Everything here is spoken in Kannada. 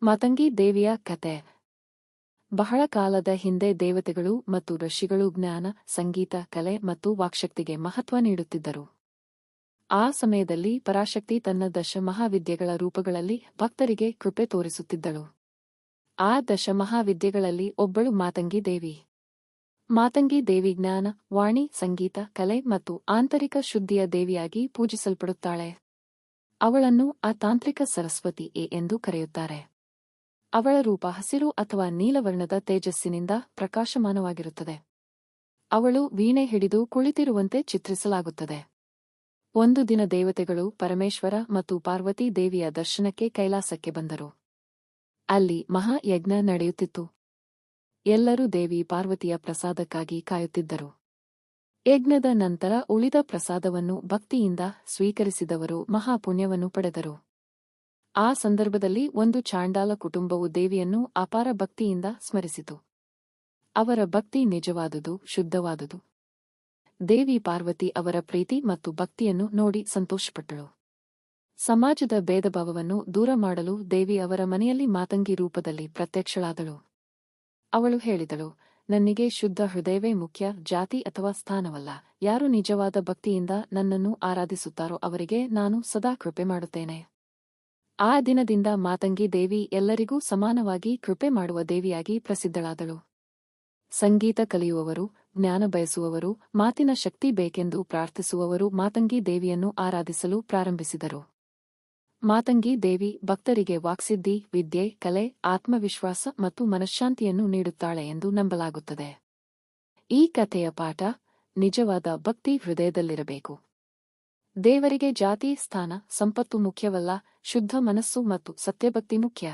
ಮಾತಂಗಿ ದೇವಿಯ ಕತೆ. ಬಹಳ ಕಾಲದ ಹಿಂದೆ ದೇವತೆಗಳು ಮತ್ತು ಋಷಿಗಳು ಜ್ಞಾನ, ಸಂಗೀತ, ಕಲೆ ಮತ್ತು ವಾಕ್ಶಕ್ತಿಗೆ ಮಹತ್ವ ನೀಡುತ್ತಿದ್ದರು. ಆ ಸಮಯದಲ್ಲಿ ಪರಾಶಕ್ತಿ ತನ್ನ ದಶಮಹಾವಿದ್ಯೆಗಳ ರೂಪಗಳಲ್ಲಿ ಭಕ್ತರಿಗೆ ಕೃಪೆ ತೋರಿಸುತ್ತಿದ್ದಳು. ಆ ದಶಮಹಾವಿದ್ಯೆಗಳಲ್ಲಿ ಒಬ್ಬಳು ಮಾತಂಗಿ ದೇವಿ. ಮಾತಂಗಿ ದೇವಿ ಜ್ಞಾನ, ವಾಣಿ, ಸಂಗೀತ, ಕಲೆ ಮತ್ತು ಆಂತರಿಕ ಶುದ್ಧಿಯ ದೇವಿಯಾಗಿ ಪೂಜಿಸಲ್ಪಡುತ್ತಾಳೆ. ಅವಳನ್ನು ಅತಾಂತ್ರಿಕ ಸರಸ್ವತಿ ಎಂದು ಕರೆಯುತ್ತಾರೆ. ಅವಳ ರೂಪ ಹಸಿರು ಅಥವಾ ನೀಲವರ್ಣದ ತೇಜಸ್ಸಿನಿಂದ ಪ್ರಕಾಶಮಾನವಾಗಿರುತ್ತದೆ. ಅವಳು ವೀಣೆ ಹಿಡಿದು ಕುಳಿತಿರುವಂತೆ ಚಿತ್ರಿಸಲಾಗುತ್ತದೆ. ಒಂದು ದಿನ ದೇವತೆಗಳು ಪರಮೇಶ್ವರ ಮತ್ತು ಪಾರ್ವತಿ ದೇವಿಯ ದರ್ಶನಕ್ಕೆ ಕೈಲಾಸಕ್ಕೆ ಬಂದರು. ಅಲ್ಲಿ ಮಹಾಯಜ್ಞ ನಡೆಯುತ್ತಿತ್ತು. ಎಲ್ಲರೂ ದೇವಿ ಪಾರ್ವತಿಯ ಪ್ರಸಾದಕ್ಕಾಗಿ ಕಾಯುತ್ತಿದ್ದರು. ಯಜ್ಞದ ನಂತರ ಉಳಿದ ಪ್ರಸಾದವನ್ನು ಭಕ್ತಿಯಿಂದ ಸ್ವೀಕರಿಸಿದವರು ಮಹಾಪುಣ್ಯವನ್ನು ಪಡೆದರು. ಆ ಸಂದರ್ಭದಲ್ಲಿ ಒಂದು ಚಾಂಡಾಲ ಕುಟುಂಬವು ದೇವಿಯನ್ನು ಅಪಾರ ಭಕ್ತಿಯಿಂದ ಸ್ಮರಿಸಿತು. ಅವರ ಭಕ್ತಿ ನಿಜವಾದುದು, ಶುದ್ಧವಾದುದು. ದೇವಿ ಪಾರ್ವತಿ ಅವರ ಪ್ರೀತಿ ಮತ್ತು ಭಕ್ತಿಯನ್ನು ನೋಡಿ ಸಂತೋಷಪಟ್ಟಳು. ಸಮಾಜದ ಭೇದಭಾವವನ್ನು ದೂರ ಮಾಡಲು ದೇವಿ ಅವರ ಮನೆಯಲ್ಲಿ ಮಾತಂಗಿ ರೂಪದಲ್ಲಿ ಪ್ರತ್ಯಕ್ಷಳಾದಳು. ಅವಳು ಹೇಳಿದಳು, ನನಗೆ ಶುದ್ಧ ಹೃದಯವೇ ಮುಖ್ಯ, ಜಾತಿ ಅಥವಾ ಸ್ಥಾನವಲ್ಲ. ಯಾರು ನಿಜವಾದ ಭಕ್ತಿಯಿಂದ ನನ್ನನ್ನು ಆರಾಧಿಸುತ್ತಾರೋ ಅವರಿಗೆ ನಾನು ಸದಾ ಕೃಪೆ ಮಾಡುತ್ತೇನೆ. ಆ ದಿನದಿಂದ ಮಾತಂಗಿ ದೇವಿ ಎಲ್ಲರಿಗೂ ಸಮಾನವಾಗಿ ಕೃಪೆ ಮಾಡುವ ದೇವಿಯಾಗಿ ಪ್ರಸಿದ್ಧಳಾದಳು. ಸಂಗೀತ ಕಲಿಯುವವರು, ಜ್ಞಾನ ಬಯಸುವವರು, ಮಾತಿನ ಶಕ್ತಿ ಬೇಕೆಂದು ಪ್ರಾರ್ಥಿಸುವವರು ಮಾತಂಗಿ ದೇವಿಯನ್ನು ಆರಾಧಿಸಲು ಪ್ರಾರಂಭಿಸಿದರು. ಮಾತಂಗಿ ದೇವಿ ಭಕ್ತರಿಗೆ ವಾಕ್ಸಿದ್ಧಿ, ವಿದ್ಯೆ, ಕಲೆ, ಆತ್ಮವಿಶ್ವಾಸ ಮತ್ತು ಮನಃಶಾಂತಿಯನ್ನು ನೀಡುತ್ತಾಳೆ ಎಂದು ನಂಬಲಾಗುತ್ತದೆ. ಈ ಕಥೆಯ ಪಾಠ: ನಿಜವಾದ ಭಕ್ತಿ ಹೃದಯದಲ್ಲಿರಬೇಕು. ದೇವರಿಗೆ ಜಾತಿ, ಸ್ಥಾನ, ಸಂಪತ್ತು ಮುಖ್ಯವಲ್ಲ, ಶುದ್ಧ ಮನಸ್ಸು ಮತ್ತು ಸತ್ಯಭಕ್ತಿ ಮುಖ್ಯ.